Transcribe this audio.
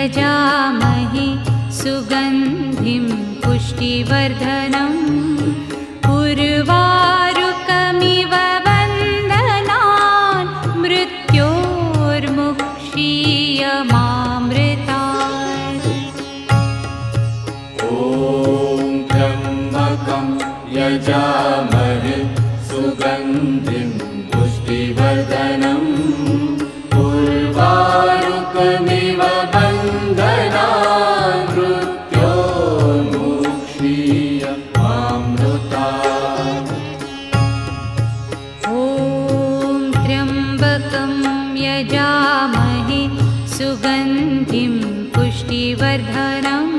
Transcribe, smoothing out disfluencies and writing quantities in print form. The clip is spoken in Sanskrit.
यजामहे सुगन्धिं पुष्टिवर्धनम् उर्वारुकमिव वन्दनान् मृत्योर्मुक्षीयमामृतात्। ॐ त्र्यम्बकं यजामहे सुगन्धिं पुष्टिवर्धनम् उर्वारुकमिव वन्दनान् मृत्योर्मुक्षीयमामृतात्। ॐ त्र्यम्बकं यजामहे सुगन्धिं पुष्टिवर्धनम्